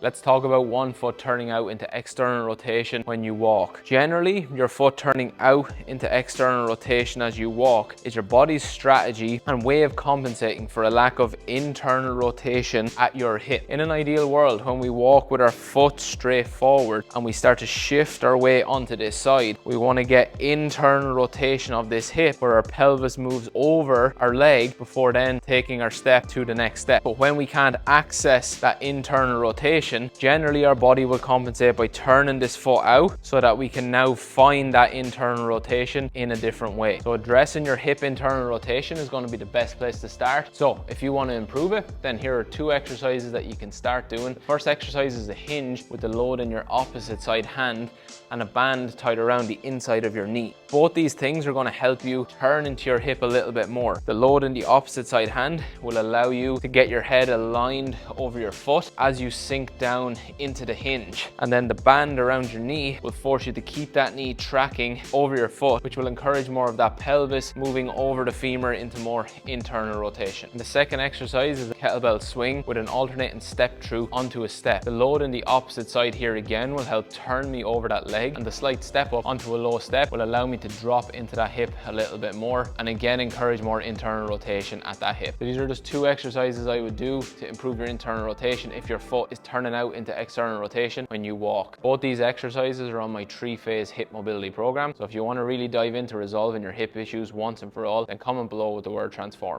Let's talk about one foot turning out into external rotation when you walk. Generally, your foot turning out into external rotation as you walk is your body's strategy and way of compensating for a lack of internal rotation at your hip. In an ideal world, when we walk with our foot straight forward and we start to shift our way onto this side, we want to get internal rotation of this hip where our pelvis moves over our leg before then taking our step to the next step. But when we can't access that internal rotation, generally our body will compensate by turning this foot out so that we can now find that internal rotation in a different way. So addressing your hip internal rotation is going to be the best place to start. So if you want to improve it, then here are 2 exercises that you can start doing. The first exercise is a hinge with the load in your opposite side hand and a band tied around the inside of your knee. Both these things are going to help you turn into your hip a little bit more. The load in the opposite side hand will allow you to get your head aligned over your foot as you sink down into the hinge. And then the band around your knee will force you to keep that knee tracking over your foot, which will encourage more of that pelvis moving over the femur into more internal rotation. And the second exercise is a kettlebell swing with an alternating step through onto a step. The load in the opposite side here again will help turn me over that leg, and the slight step up onto a low step will allow me to drop into that hip a little bit more and again encourage more internal rotation at that hip. So these are just 2 exercises I would do to improve your internal rotation if your foot is turning out into external rotation when you walk. Both these exercises are on my 3-phase hip mobility program. So if you want to really dive into resolving your hip issues once and for all, then comment below with the word transform.